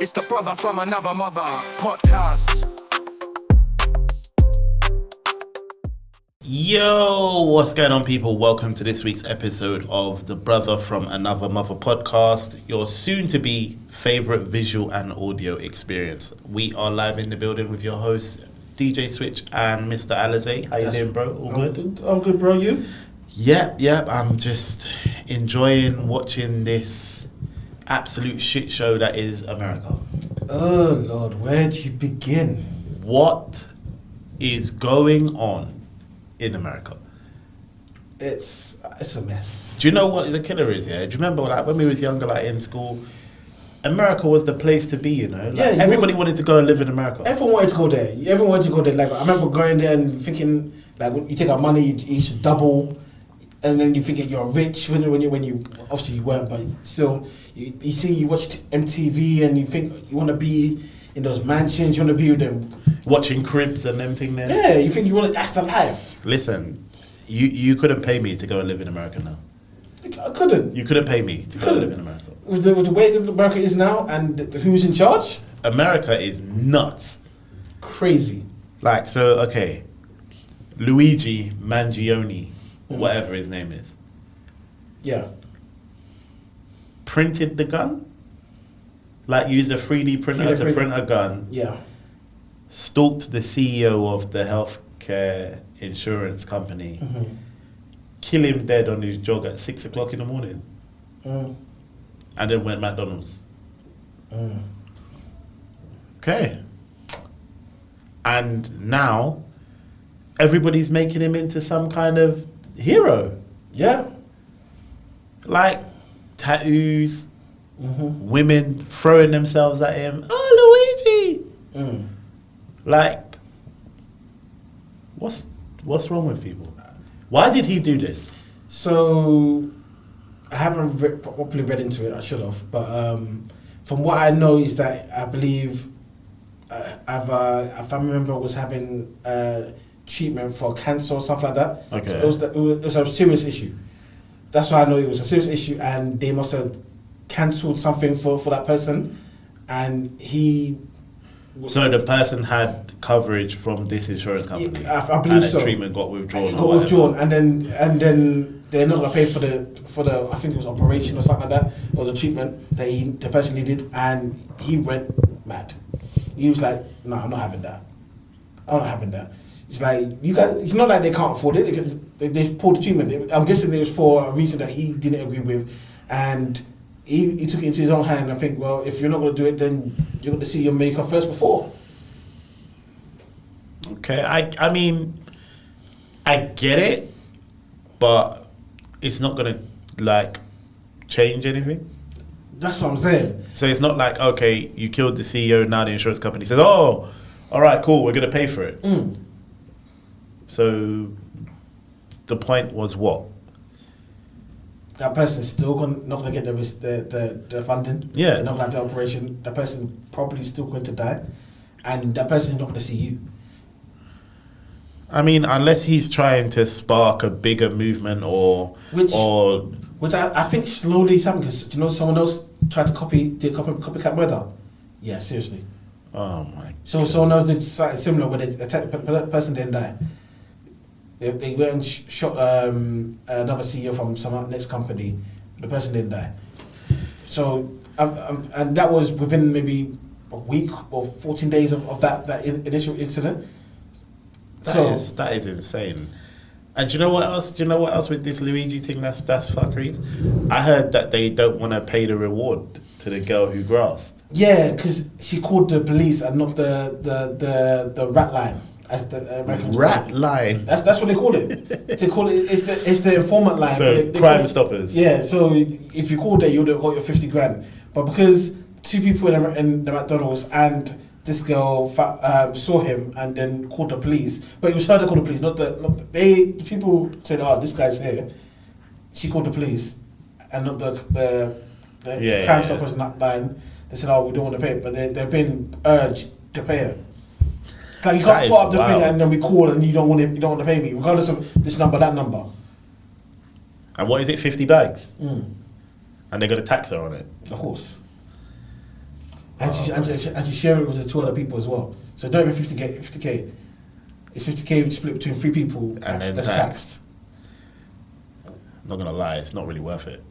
It's the Brother from Another Mother podcast. Yo, what's going on, people? Welcome to this week's episode of the Brother from Another Mother podcast, your soon-to-be favorite visual and audio experience. We are live in the building with your hosts, DJ Switch and Mr. Alizé. How you doing, bro? All good? I'm good, bro. You? Yep. I'm just enjoying watching this absolute shit show that is America. Oh, Lord, where do you begin? What is going on in America? It's a mess. Do you know what the killer is? Yeah. Do you remember, like, when we was younger, like in school, America was the place to be. You know, like, everybody wanted to go and live in America. Everyone wanted to go there. Everyone wanted to go there. Like, I remember going there and thinking, like, when you take out money, you should double, and then you think you're rich when you obviously you weren't, but still, you see, you watch MTV and you think you want to be in those mansions. You want to be with them, watching Cribs and them thing there. Yeah, you think you want to. That's the life. Listen, you couldn't pay me to go and live in America now. I couldn't. You couldn't pay me to go and live in America. With the way that America is now and who's in charge? America is nuts. Crazy. Like, so, okay, Luigi Mangione, whatever his name is. Yeah. Printed the gun? Like, used a 3D printer to print a gun. Yeah. Stalked the CEO of the healthcare insurance company. Mm-hmm. Kill him dead on his jog at 6 o'clock in the morning. And then went McDonald's. Okay. And now everybody's making him into some kind of hero. Yeah. Like tattoos, women throwing themselves at him. Oh, Luigi! Like, what's wrong with people? Why did he do this? So, I haven't properly read into it. I should have, but from what I know is that I believe a family member was having treatment for cancer or something like that. Okay. So it was a serious issue. That's why I know it was a serious issue, and they must have cancelled something for that person, and he. So the person had coverage from this insurance company. I believe so. And the treatment got withdrawn. It got withdrawn, and then they're not gonna pay for the I think it was operation or something like that, or the treatment that the person needed, and he went mad. He was like, "No, I'm not having that. I'm not having that." It's like, you guys. It's not like they can't afford it. They pulled the treatment. I'm guessing it was for a reason that he didn't agree with, and he took it into his own hand. I think, well, if you're not going to do it, then you're going to see your maker first before. Okay, I mean, I get it, but it's not going to, like, change anything. That's what I'm saying. So it's not like, okay, you killed the CEO, now the insurance company says, oh, all right, cool, we're going to pay for it. So the point was what? That person's still not going to get the funding. Yeah. They're not going to have the operation. That person's probably still going to die. And that person is not going to see you. I mean, unless he's trying to spark a bigger movement Which I think slowly is happening, because, you know, someone else tried to did copycat murder. Yeah, seriously. Oh my So God. someone else did something similar where they attacked the person, didn't die. They went and shot another CEO from some next company. The person didn't die. So and that was within maybe a week or 14 days of that initial incident. That is insane. And do you know what else? Do you know what else with this Luigi thing? That's fuckeries. I heard that they don't want to pay the reward to the girl who grasped. Yeah, because she called the police and not the rat line. As the Americans rat line. That's what they call it. They call it. It's the informant line. So they Crime Stoppers. Yeah. So if you called there, you'd have got your 50 grand. But because two people in the McDonald's and this girl saw him and then called the police, but it was her that called the police, not the people said, "Oh, this guy's here." She called the police, and not the Crime Stoppers line. They said, "Oh, we don't want to pay it," but they've been urged to pay it. It's like, you can't put up the thing and then we call and you don't want to pay me, regardless of this number, that number. And what is it, 50 bags? And they're going to tax her on it? Of course. And she's sharing it with the 2 other people as well. So don't even 50k. 50k. It's 50k split between 3 people. And then that's taxed. Not gonna lie, it's not really worth it.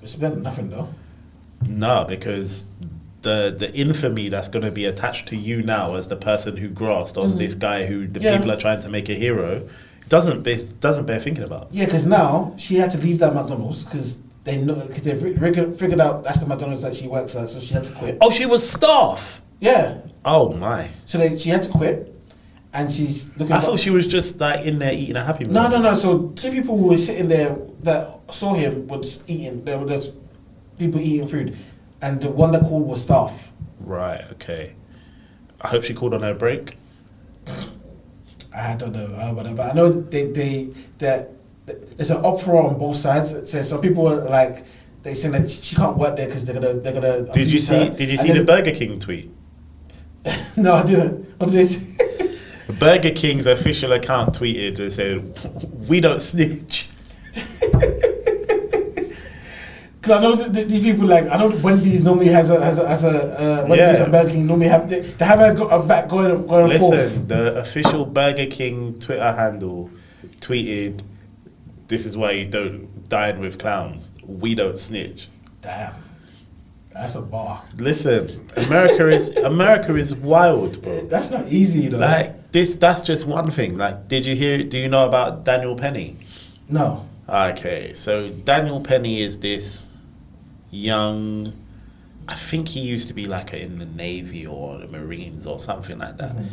It's better than nothing though. No, because the infamy that's going to be attached to you now as the person who grasped on this guy who the people are trying to make a hero, doesn't bear thinking about. Yeah, because now she had to leave that McDonald's because they've figured out that's the McDonald's that she works at, so she had to quit. Oh, she was staff. Yeah. Oh my. So she had to quit, and she's looking. I thought she was just like in there eating a Happy Meal. No. So 2 people who were sitting there that saw him were just eating. There were just people eating food, and the one that called was staff. Right. Okay. I hope she called on her break. I don't know about that, but I know that there's an uproar on both sides. It says some people are like they saying that she can't work there because they're gonna. Did you see the Burger King tweet? No, I didn't. What did they say? Burger King's official account tweeted and said, "We don't snitch." Because I know these people I know Wendy's normally has a Wendy's and Burger King normally have they have a back going forth. Listen, the official Burger King Twitter handle tweeted, "This is why you don't dine with clowns. We don't snitch." Damn, that's a bar. Listen, America is wild, bro. That's not easy though. That's just one thing. Do you know about Daniel Penny? No. Okay, so Daniel Penny is this young, I think he used to be in the Navy or the Marines or something like that. Mm-hmm.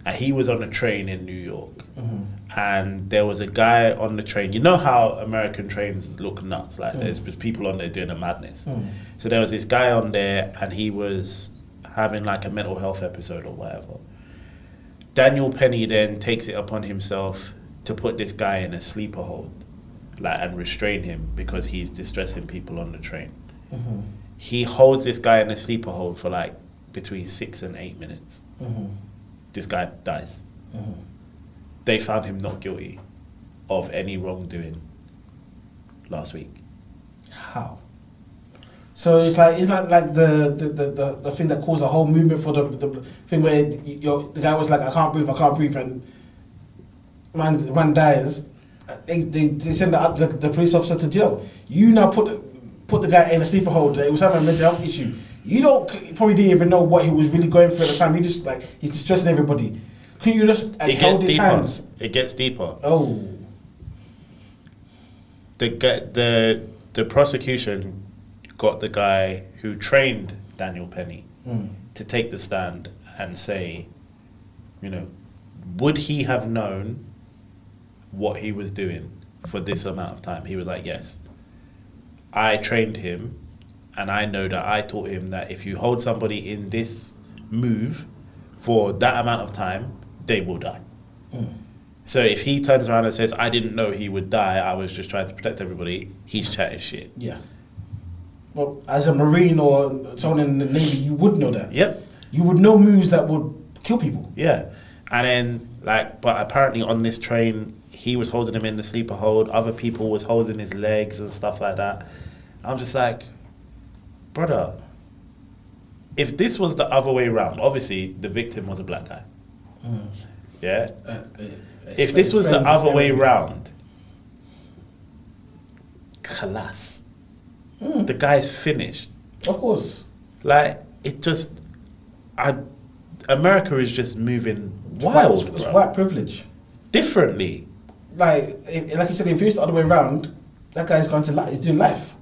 And he was on a train in New York. Mm-hmm. And there was a guy on the train. You know how American trains look nuts? There's people on there doing a madness. Mm-hmm. So there was this guy on there and he was having a mental health episode or whatever. Daniel Penny then takes it upon himself to put this guy in a sleeper hold. And restrain him because he's distressing people on the train. Mm-hmm. He holds this guy in a sleeper hold for between 6 and 8 minutes. Mm-hmm. This guy dies. Mm-hmm. They found him not guilty of any wrongdoing last week. How? So it's like the thing that caused a whole movement for the thing where the guy was I can't breathe, and man dies. They send the police officer to jail. You now put the guy in a sleeper hold. It was having a mental health issue. You probably didn't even know what he was really going through at the time. He just he's distressing everybody. Couldn't you just hold his hands? It gets deeper. Oh. The prosecution got the guy who trained Daniel Penny to take the stand and say, would he have known what he was doing for this amount of time? He was like, yes. I trained him and I know that I taught him that if you hold somebody in this move for that amount of time, they will die. So if he turns around and says, I didn't know he would die, I was just trying to protect everybody, he's chatting shit. Yeah. Well, as a Marine or someone in the Navy, you would know that. Yep. You would know moves that would kill people. Yeah. And then, but apparently on this train, he was holding him in the sleeper hold. Other people was holding his legs and stuff like that. I'm just like, brother, if this was the other way around, obviously the victim was a black guy. Yeah? If this was the other way around, khalas. The guy's finished. Of course. America is just moving wild, It's white privilege. Differently. Like you said, if it's the other way around, that guy's going to he's doing life.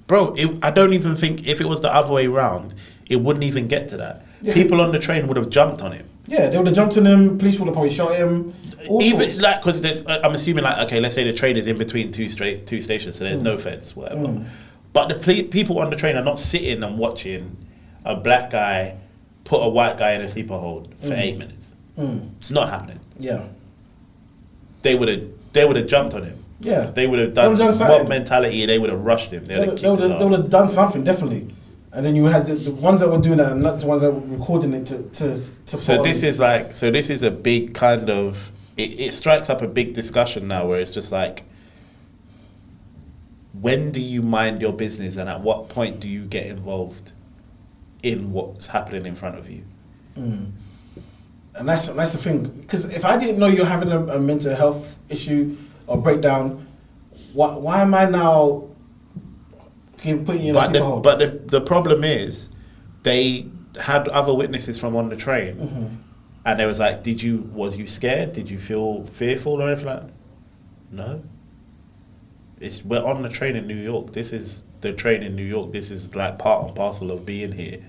Bro, I don't even think if it was the other way around, it wouldn't even get to that. Yeah. People on the train would have jumped on him. Yeah, they would have jumped on him. Police would have probably shot him. Because I'm assuming okay, let's say the train is in between two stations, so there's no feds, whatever. But the people on the train are not sitting and watching a black guy put a white guy in a sleeper hold for 8 minutes. It's not happening. Yeah. They would have jumped on him. Yeah. They would have done mob mentality. They would have rushed him. They would have done something, definitely. And then you had the ones that were doing that and not the ones that were recording it to So this is a big kind of it strikes up a big discussion now where it's just when do you mind your business and at what point do you get involved in what's happening in front of you. And that's the thing. Because if I didn't know you're having a mental health issue or breakdown, why am I now putting you in a sleeper hold? But the problem is, they had other witnesses from on the train, and they was like, was you scared? Did you feel fearful or anything like that? No. We're on the train in New York. This is the train in New York. This is like part and parcel of being here.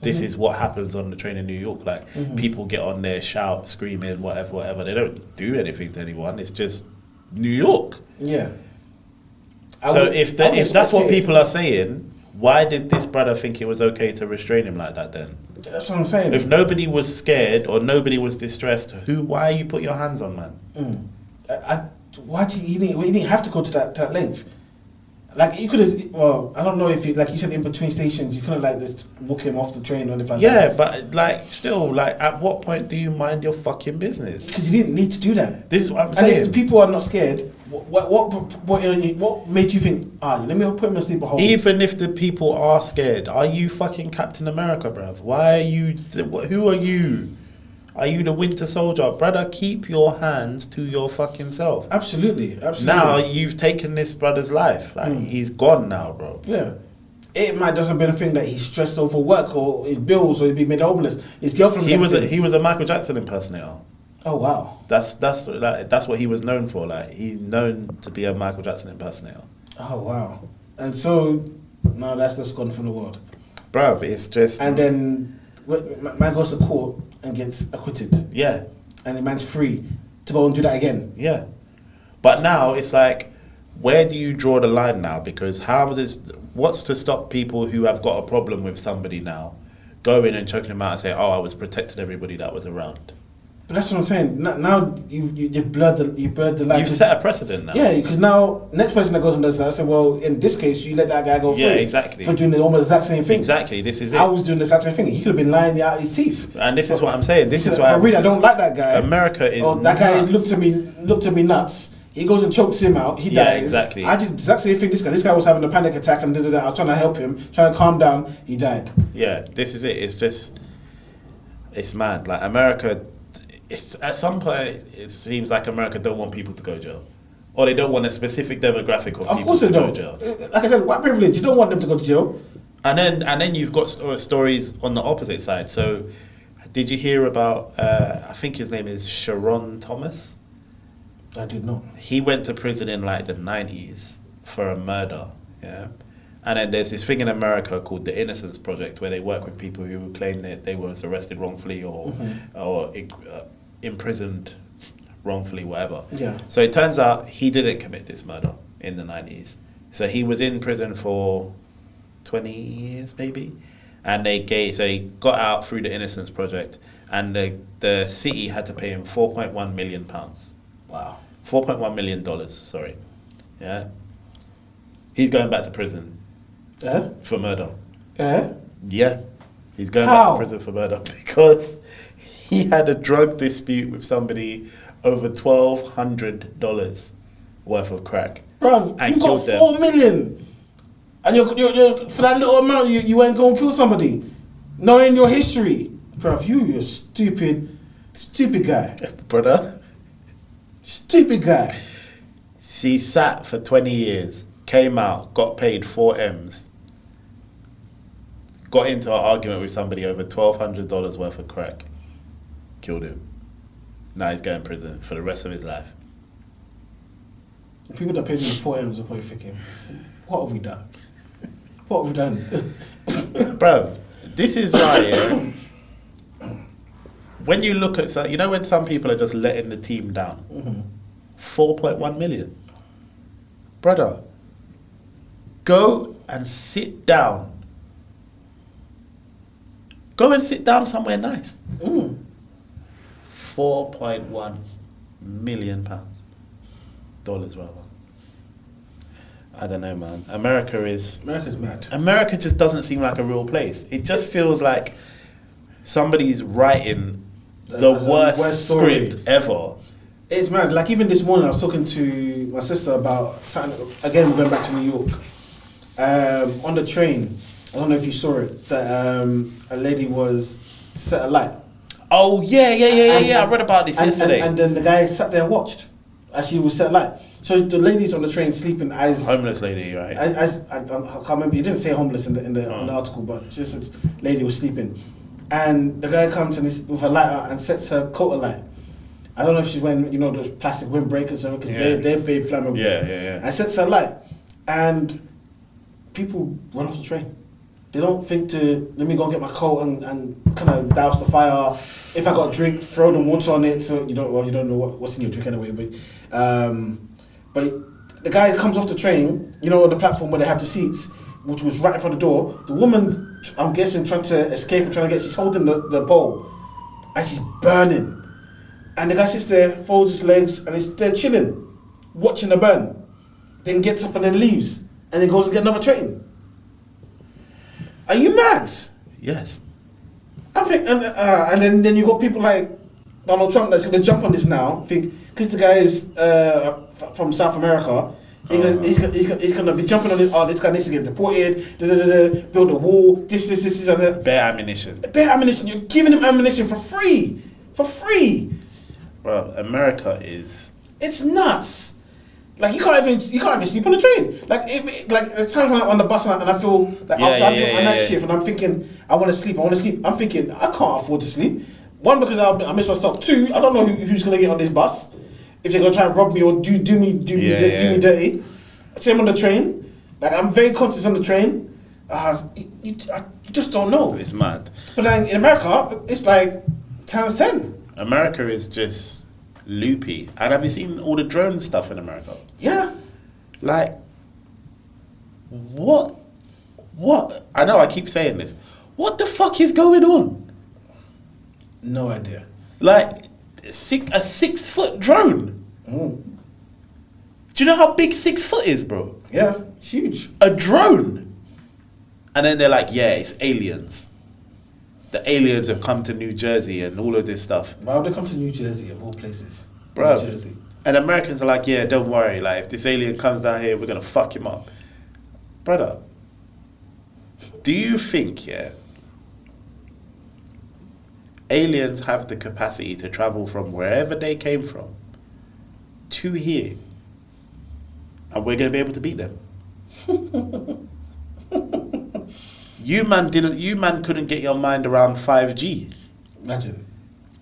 This is what happens on the train in New York. Like, people get on there, shout, screaming, whatever. They don't do anything to anyone. It's just New York. Yeah. If that's what people are saying, why did this brother think it was okay to restrain him like that then? That's what I'm saying. If nobody was scared or nobody was distressed, why you put your hands on, man? Why did you didn't have to go to that length? Like, you could have, well, I don't know if you, like you said, in between stations, you couldn't like just walk him off the train or anything like that. Yeah, but like, still, like, at what point do you mind your fucking business? Because you didn't need to do that. This is what I'm saying. And if the people are not scared, what made you think, let me put him in a sleeper hold? Even if the people are scared, are you fucking Captain America, bruv? Why are you, who are you? Are you the Winter Soldier? Brother, keep your hands to your fucking self. Absolutely. Now you've taken this brother's life. Like, he's gone now, bro. Yeah. It might just have been a thing that he's stressed over work or his bills or he'd be made homeless. His girlfriend. He was a Michael Jackson impersonator. Oh wow. That's what he was known for. Like, he's known to be a Michael Jackson impersonator. Oh wow. And so now that's just gone from the world. Bruv, it's just. And then man goes to court and gets acquitted. Yeah. And the man's free to go and do that again. Yeah. But now it's like, where do you draw the line now? Because what's to stop people who have got a problem with somebody now going and choking them out and saying, I was protecting everybody that was around? But that's what I'm saying. Now you've blurred the line. You've set a precedent now. Yeah, because now next person that goes and does that, I said, well, in this case, you let that guy go free. Yeah, exactly. For doing the almost exact same thing. Exactly. This is it. I was doing the exact same thing. He could have been lying out his teeth. And this is what I'm saying. This is why I don't like that guy. America is. Oh, that guy looked at me nuts. He goes and chokes him out. He dies. Yeah, exactly. I did the exact same thing. This guy was having a panic attack and I was trying to help him, trying to calm down. He died. Yeah, this is it. It's just, it's mad. Like, America. It's, at some point, it seems like America don't want people to go to jail. Or they don't want a specific demographic of people to go to jail. Like I said, white privilege, you don't want them to go to jail. And then you've got stories on the opposite side. So, did you hear about, I think his name is Sharon Thomas? I did not. He went to prison in like the 90s for a murder, yeah? And then there's this thing in America called the Innocence Project, where they work with people who claim that they were arrested wrongfully or imprisoned wrongfully, whatever. Yeah. So it turns out he didn't commit this murder in the 90s. So he was in prison for 20 years, maybe. And so he got out through the Innocence Project, and the city had to pay him £4.1 million. Wow. $4.1 million, sorry. Yeah. He's going back to prison. For murder. Yeah. He's going back to prison for murder because he had a drug dispute with somebody over $1,200 worth of crack. Bruv, you've got $4 million. And you're for that little amount, you ain't going to kill somebody. Knowing your history. Bruv, you're a stupid guy. Brother. Stupid guy. He sat for 20 years, came out, got paid 4 M's, got into an argument with somebody over $1,200 worth of crack, killed him. Now he's going to prison for the rest of his life. People that paid me 4 M's are probably thinking, what have we done? What have we done? Bro, this is why, when you look at, when some people are just letting the team down, 4.1 million. Brother, go and sit down. Go and sit down somewhere nice. 4.1 million pounds. Dollars, rather. I don't know, man. America's mad. America just doesn't seem like a real place. It just feels like somebody's writing the worst script ever. It's mad. Like, even this morning, I was talking to my sister about something. Again, we're going back to New York. On the train, I don't know if you saw it, that a lady was set alight. Oh yeah. I read about this And yesterday. and then the guy sat there and watched as she was set alight. So the lady's on the train sleeping as Homeless lady, right? I can't remember. He didn't say homeless in the article, but just this lady was sleeping, and the guy comes and with a lighter and sets her coat alight. I don't know if she's wearing those plastic windbreakers because they're very flammable. Yeah. And sets her light, and people run off the train. They don't think to let me go get my coat and kind of douse the fire. If I got a drink, throw the water on it. So you don't know what's in your drink anyway. But the guy comes off the train, on the platform where they have the seats, which was right in front of the door. The woman, I'm guessing, trying to escape and she's holding the bowl, and she's burning. And the guy sits there, folds his legs, and they're chilling, watching the burn. Then gets up and then leaves, and then goes and get another train. Are you mad? Yes. I think, and then you got people like Donald Trump that's going to jump on this now. Because the guy is from South America, he's going to be jumping on it. Oh, this guy needs to get deported. Build a wall. This, and that. Bare ammunition. Bare ammunition. You're giving him ammunition for free. Bro, America is. It's nuts. Like you can't even sleep on the train. Like there's times when I'm on the bus and I feel like after I do a night shift and I'm thinking I want to sleep. I'm thinking I can't afford to sleep. One, because I miss my stop. Two, I don't know who's gonna get on this bus. If they're gonna try and rob me or do me dirty. Same on the train. Like I'm very conscious on the train. You just don't know. It's mad. But then in America, it's like times 10. America is just loopy. And have you seen all the drone stuff in America? Yeah. Like, what? I know I keep saying this. What the fuck is going on? No idea. Like, a 6-foot drone. Mm. Do you know how big 6 foot is, bro? Yeah, huge. A drone. And then they're like, yeah, it's aliens. The aliens have come to New Jersey and all of this stuff. Why would they come to New Jersey of all places? Bro. New Jersey. And Americans are like, yeah, don't worry. Like, if this alien comes down here, we're going to fuck him up. Brother, do you think, aliens have the capacity to travel from wherever they came from to here, and we're going to be able to beat them? You man couldn't get your mind around 5G. Imagine.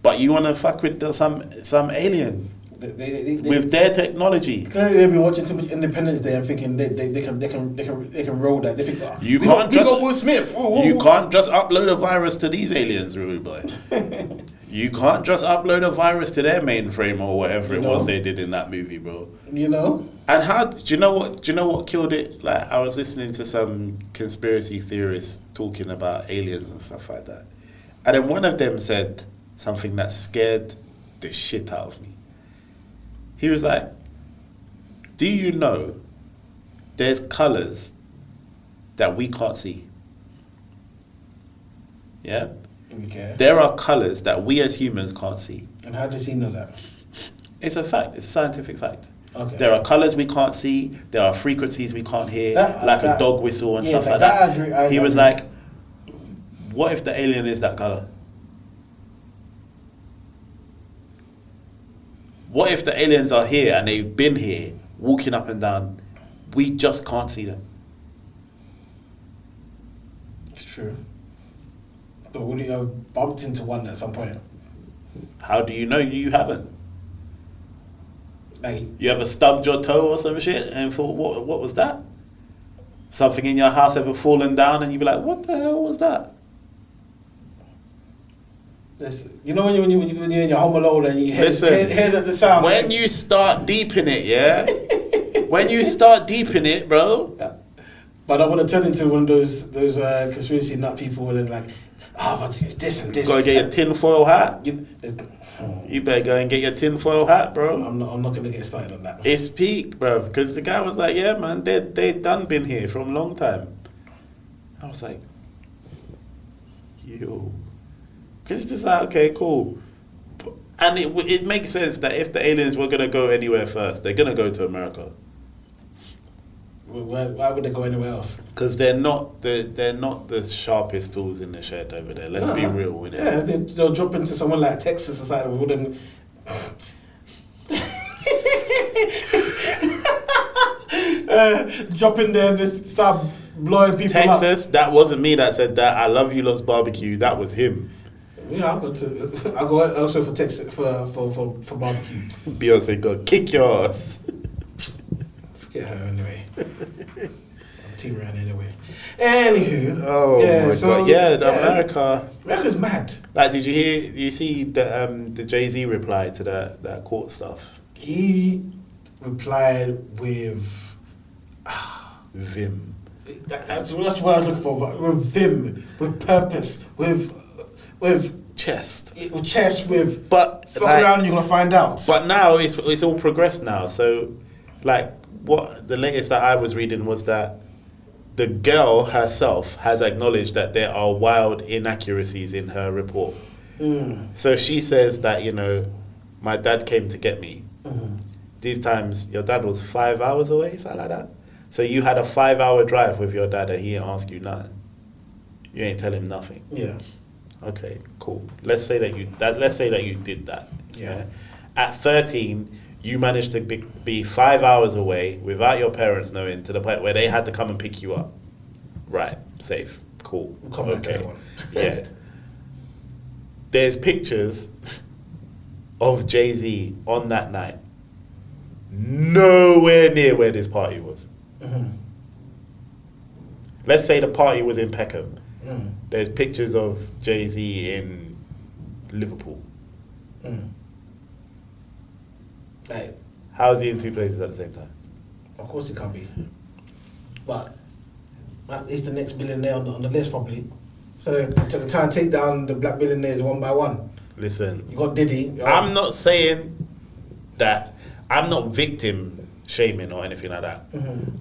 But you want to fuck with some alien with their technology. Clearly, they've been watching too much Independence Day and thinking they can roll that. They think You can't just Will Smith. You can't just upload a virus to these aliens, rude boy. You can't just upload a virus to their mainframe or whatever it was they did in that movie, bro. And how do you know what killed it? Like, I was listening to some conspiracy theorists talking about aliens and stuff like that, and then one of them said something that scared the shit out of me. He was like, do you know there's colours that we can't see? Yeah? Okay. There are colours that we as humans can't see. And how does he know that? It's a fact. It's a scientific fact. Okay. There are colours we can't see. There are frequencies we can't hear, a dog whistle and stuff like that. I agree. He was like, what if the alien is that colour? What if the aliens are here and they've been here, walking up and down? We just can't see them. It's true. But would you have bumped into one at some point? How do you know you haven't? Like, You ever stubbed your toe or some shit and thought, what was that? Something in your house ever fallen down and you'd be like, what the hell was that? you know when you're in your home alone and you hear the sound. When you start deep in it, yeah? When you start deep in it, bro. Yeah. But I want to turn into one of those conspiracy nut people and like, but this and this. Gotta get your tinfoil hat. You better go and get your tinfoil hat, bro. I'm not gonna get started on that. It's peak, bro. Because the guy was like, yeah, man, they done been here from a long time. I was like, yo. Because it's just like, okay, cool. And it makes sense that if the aliens were going to go anywhere first, they're going to go to America. Why would they go anywhere else? Because they're not the sharpest tools in the shed over there. Let's be real with it. Yeah, they'll drop into someone like Texas or something with them. Drop in there and just start blowing people Texas, up. that wasn't me that said that. I love you lot's barbecue. That was him. Yeah, I go elsewhere for Texas for barbecue. Beyonce go kick your ass. Forget her anyway. Team ran anyway. Anywho, Oh my god, yeah, America's mad. Like, did you see the Jay-Z reply to that court stuff? He replied with vim. That's what I was looking for. With vim, with purpose, with chest, with. But fuck around, and you're gonna find out. But now it's all progressed now. So, like, what the latest that I was reading was that the girl herself has acknowledged that there are wild inaccuracies in her report. So she says that, my dad came to get me. These times, your dad was 5 hours away, something like that. So you had a 5-hour drive with your dad and he ain't ask you nothing. You ain't tell him nothing. Yeah. Okay, cool. Let's say that you did that. Yeah. At 13, you managed to be 5 hours away without your parents knowing, to the point where they had to come and pick you up. Right, safe, cool. We'll come back to that one. Yeah. There's pictures of Jay-Z on that night. Nowhere near where this party was. Let's say the party was in Peckham. There's pictures of Jay-Z in Liverpool. Like, how is he in two places at the same time? of course it can't be. But he's the next billionaire on the list probably. So they're trying to take down the black billionaires one by one. Listen, You got Diddy. I'm not saying that, I'm not victim shaming or anything like that.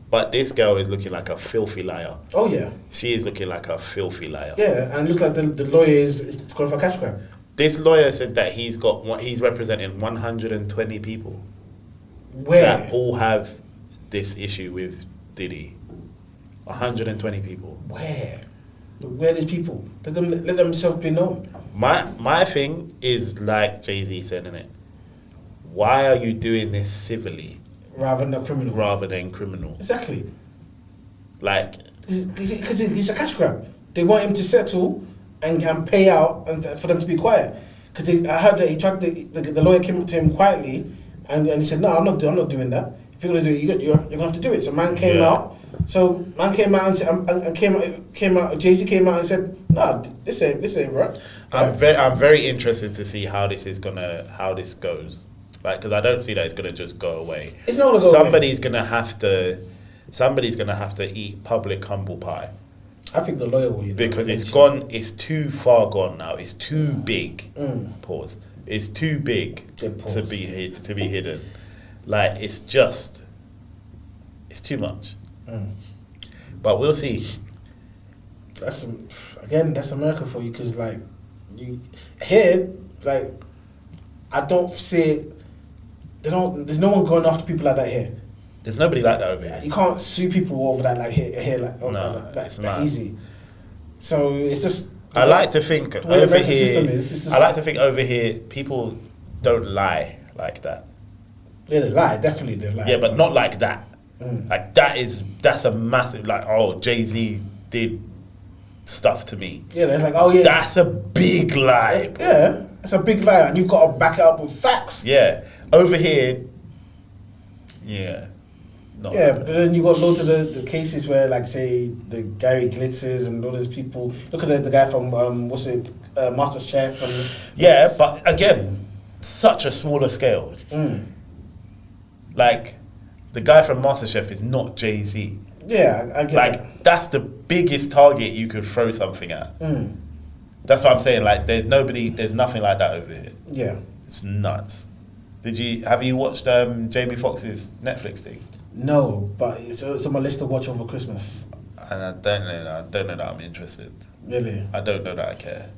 But this girl is looking like a filthy liar. Oh yeah. She is looking like a filthy liar. Yeah, and it looks like the lawyer is going for a cash grab. This lawyer said that he's representing 120 people Where? that all have this issue with Diddy. 120 people. Where these people? Let themselves be known. My thing is, like Jay-Z said in it, why are you doing this civilly Rather than criminal. Exactly. Like, because he's a cash grab. They want him to settle and pay out and for them to be quiet. Because I heard that he tried the lawyer came to him quietly and he said, no, I'm not doing that. If you're gonna do it, you're gonna have to do it. So man came out. So man came out and said, Jay-Z came out and said, no, this ain't right. I'm very interested to see how this goes. Like, because I don't see that it's gonna just go away. It's not gonna go away. Somebody's gonna have to eat public humble pie. I think the lawyer will. Because it's gone. It's too far gone now. It's too big. Pause. It's too big to be hidden. Like, it's too much. But we'll see. That's America for you, because like you here, like I don't see it. There's no one going after people like that here. There's nobody like that over here. You can't sue people over that like here like it's that easy. So it's just. I like to think over here. I like to think over here people don't lie like that. Yeah, they lie. Definitely they lie. Yeah, but not like that. Like that's a massive, like, oh, Jay-Z did stuff to me. Yeah, they're like, oh yeah. That's a big lie. Yeah, it's a big lie, and you've got to back it up with facts. Yeah, over here. Yeah. Yeah, but then you got loads of the cases where, like, say, the Gary Glitzers and all those people. Look at the guy from MasterChef and. Yeah, but again, such a smaller scale. Like, the guy from MasterChef is not Jay-Z. Yeah, I get like, that's the biggest target you could throw something at. That's what I'm saying. Like, there's nothing like that over here. Yeah, it's nuts. Have you watched Jamie Foxx's Netflix thing? No, but it's on my list to watch over Christmas. And I don't know that I'm interested. Really? I don't know that I care.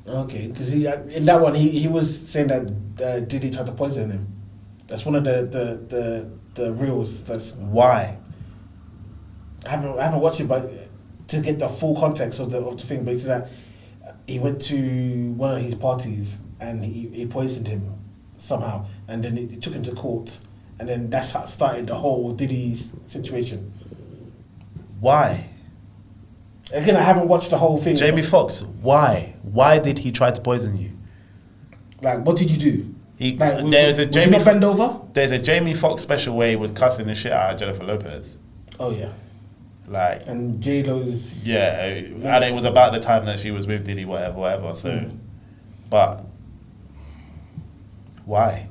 Okay, because in that one he was saying that Diddy tried to poison him. That's one of the reels. That's why. I haven't watched it, but to get the full context of the thing, but it's that he went to one of his parties and he poisoned him somehow, and then it took him to court, and then that's how it started the whole Diddy's situation. Why? Again, I haven't watched the whole thing. Jamie Foxx, why? Why did he try to poison you? Like, what did you do? There's a Jamie you not bend over? There's a Jamie Foxx special where he was cussing the shit out of Jennifer Lopez. Oh yeah. Like, and J-Lo's... Yeah, and it was about the time that she was with Diddy, whatever, so... But... Why?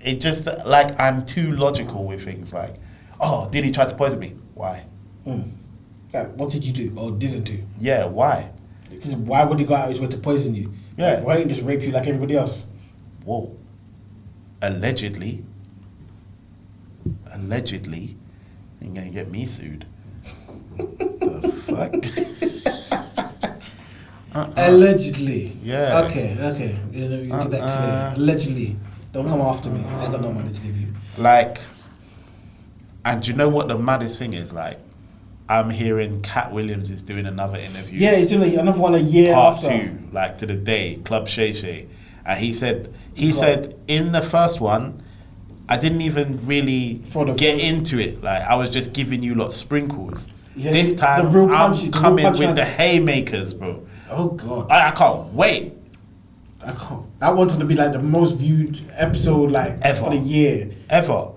It just, like, I'm too logical with things like, oh, Diddy tried to poison me. Why? Like, what did you do or didn't do? Yeah, why? Because why would he go out of his way to poison you? Yeah. Like, why didn't he just rape you like everybody else? Whoa. Allegedly, you're gonna get me sued. The fuck? Allegedly. Yeah. Okay. You get that clear. Allegedly. Don't come after me. I ain't got no money to give you. Like, and do you know what the maddest thing is? Like, I'm hearing Cat Williams is doing another interview. Yeah, he's doing another one a year Part after. 2, like to the day, Club Shay Shay. And he said in the first one, I didn't even really get into it. Like, I was just giving you lot sprinkles. Yeah, this time, I'm coming with the haymakers, bro. Oh, God. I can't wait. I can't. I want it to be like the most viewed episode, like, ever for the year. Ever.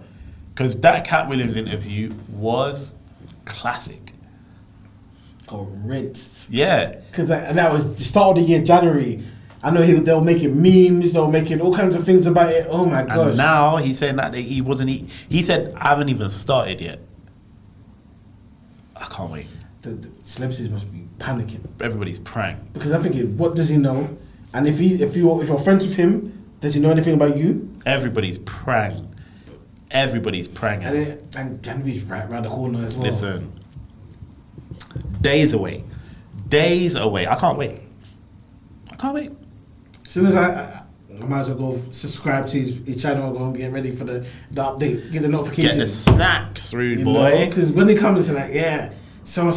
Because that Cat Williams interview was classic. Got rinsed. Yeah. And that was the start of the year, January. I know they were making memes, they were making all kinds of things about it. Oh my gosh. And now he's saying that he wasn't. He said, I haven't even started yet. I can't wait. The celebrities must be panicking. Everybody's praying. Because I'm thinking, what does he know? And if you're friends with him, does he know anything about you? Everybody's praying. Everybody's praying. And January's right around the corner as well. Listen, days away. I can't wait. As soon as I might as well go subscribe to his channel and go and get ready for the update, get the notification. Get the snacks, rude boy. Because when they come, it's like, yeah, so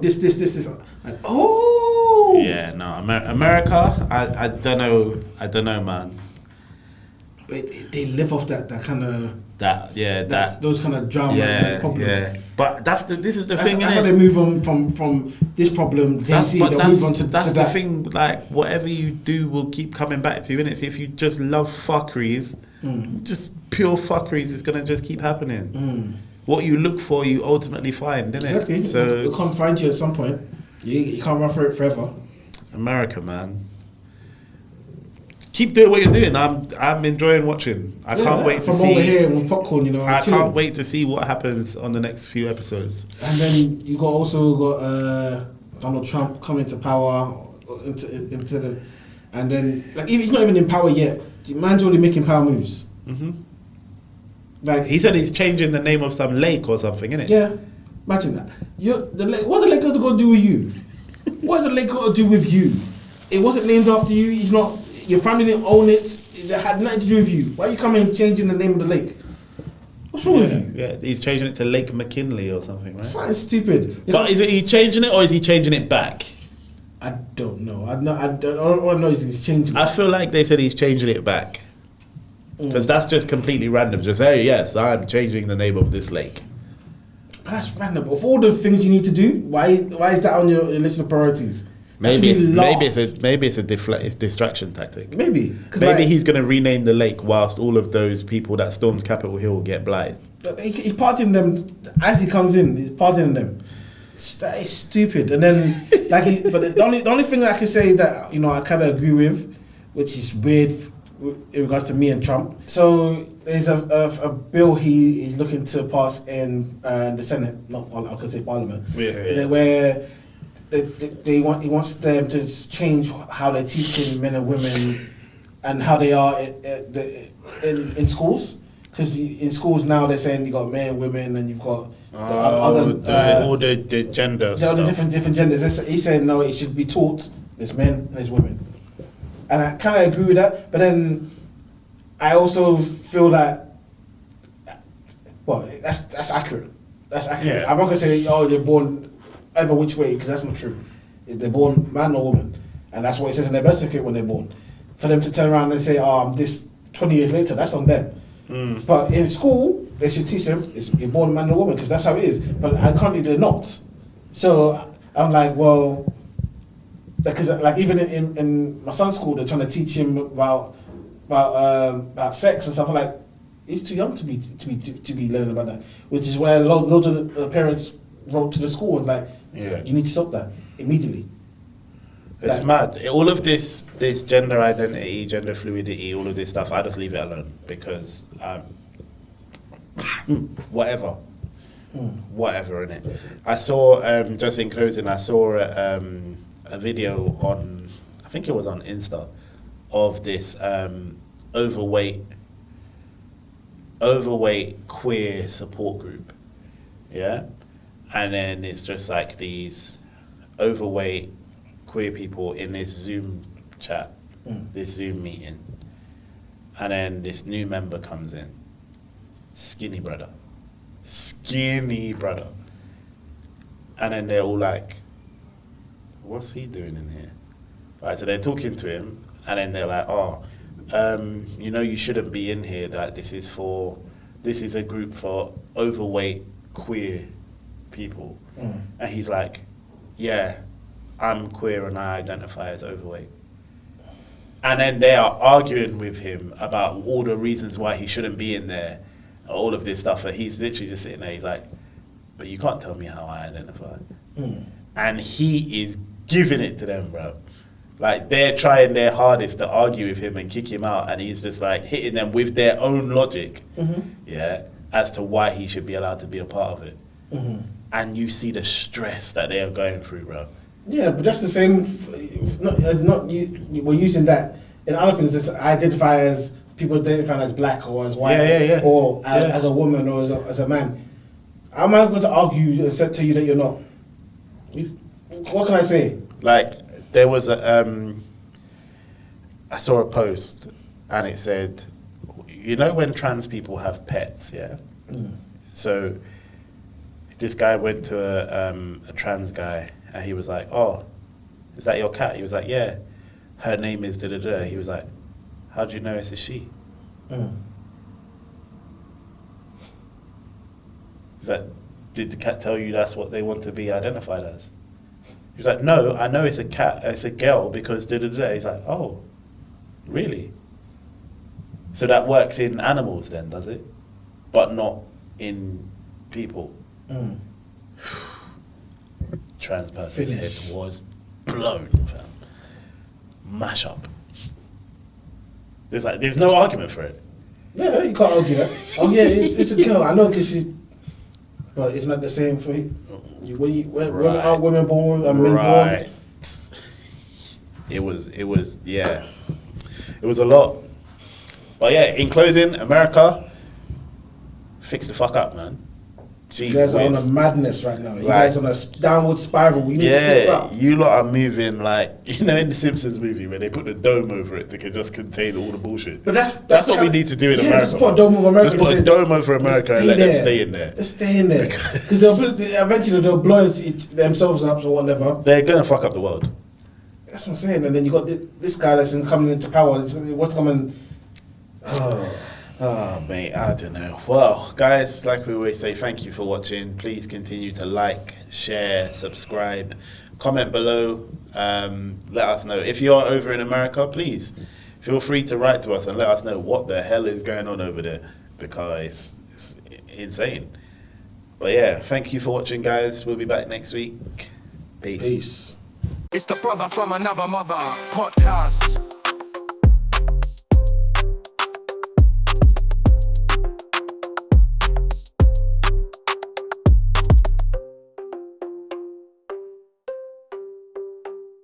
this. Like, oh. Yeah, no, America. I don't know, man. But they live off that kind of. Those kind of dramas and problems. Yeah. But this is the thing. That's how they move on from this problem. That's the the thing. Like, whatever you do will keep coming back to you, innit? So if you just love fuckeries, just pure fuckeries, is gonna just keep happening. What you look for, you ultimately find, innit? Exactly. So it can't find you at some point. You can't run for it forever. America, man. Keep doing what you're doing. I'm enjoying watching. I can't wait to see. From over here with popcorn, I can't wait to see what happens on the next few episodes. And then you also got Donald Trump coming to power into the, and then like he's not even in power yet. Man's already making power moves. Like he said, he's changing the name of some lake or something, innit? Yeah, imagine that. What the lake got to do with you? What has the lake got to do with you? It wasn't named after you. He's not. Your family didn't own it. It had nothing to do with you. Why are you coming and changing the name of the lake? What's wrong with you? Yeah, he's changing it to Lake McKinley or something, right? Something stupid. But is he changing it or is he changing it back? I don't know. All I know is he's changing it. I feel like they said he's changing it back. Because that's just completely random. Just, hey, yes, I'm changing the name of this lake. But that's random. Of all the things you need to do, why is that on your list of priorities? Maybe it's a distraction tactic. Maybe He's going to rename the lake whilst all of those people that stormed Capitol Hill get blind. He's partying them as he comes in. He's partying them. That is stupid. And then but the only thing that I can say that I kind of agree with, which is weird in regards to me and Trump. So there's a bill he's looking to pass in the Senate, I could say Parliament, where. He wants them to change how they're teaching men and women and how they are in schools. Because in schools now they're saying you got men, women, and you've got all the gender stuff. The different genders. He's saying no, it should be taught. There's men and there's women, and I kind of agree with that. But then I also feel that that's accurate. That's accurate. Yeah. I'm not gonna say, oh, they're born either which way, because that's not true. They're born man or woman, and that's what it says in their birth certificate when they're born. For them to turn around and say, oh, I'm this 20 years later, that's on them. But in school, they should teach them you're born man or woman, because that's how it is. But currently they're not. So I'm like, well, because like even in my son's school, they're trying to teach him about sex and stuff. I'm like, he's too young to be learning about that. Which is where loads of the parents wrote to the school and like, you need to stop that immediately. It's mad. All of this gender identity, gender fluidity, all of this stuff, I just leave it alone because whatever in it. I saw, just in closing, I saw a video on, I think it was on Insta, of this overweight queer support group. Yeah? And then it's just like these overweight queer people in this Zoom chat, this Zoom meeting, and then this new member comes in, skinny brother, and then they're all like, what's he doing in here? Right, so they're talking to him, and then they're like, you shouldn't be in here, that this is a group for overweight queer people. And he's like, yeah, I'm queer and I identify as overweight. And then they are arguing with him about all the reasons why he shouldn't be in there, all of this stuff, and he's literally just sitting there, he's like, but you can't tell me how I identify. And he is giving it to them, bro. Like, they're trying their hardest to argue with him and kick him out, and he's just like hitting them with their own logic, as to why he should be allowed to be a part of it. And you see the stress that they are going through, bro. Yeah, but that's the same. We're using that in other things. It's identify as people identifying as black or as white, or as a woman or as a man. How am I going to argue and say to you that you're not? What can I say? Like, there was I saw a post and it said, you know when trans people have pets, yeah? So this guy went to a trans guy and he was like, oh, is that your cat? He was like, yeah, her name is da-da-da. He was like, how do you know it's a she? He's like, did the cat tell you that's what they want to be identified as? He was like, no, I know it's a cat, it's a girl because da-da-da. He's like, oh, really? So that works in animals then, does it? But not in people? Trans person's head was blown, fam. Mash up. There's no argument for it. Yeah, you can't argue that. Oh yeah, it's a girl. I know because she's, but it's not the same for you. When aren't women born and men born? It was a lot. But yeah, in closing, America, fix the fuck up, man. You guys are on a madness right now. You guys are on a downward spiral. You need to fix up. You lot are moving like, in the Simpsons movie where they put the dome over it that can just contain all the bullshit. But that's what we need to do in America. Just put a dome over America. Just put a dome over America and let them stay in there. Just stay in there. Because eventually they'll blow themselves up or whatever. They're going to fuck up the world. That's what I'm saying. And then you got this guy that's coming into power. What's coming? Oh, mate, I don't know. Well, guys, like we always say, thank you for watching. Please continue to like, share, subscribe, comment below. Let us know. If you're over in America, please feel free to write to us and let us know what the hell is going on over there, because it's insane. But yeah, thank you for watching, guys. We'll be back next week. Peace. Peace. It's the brother from another mother podcast.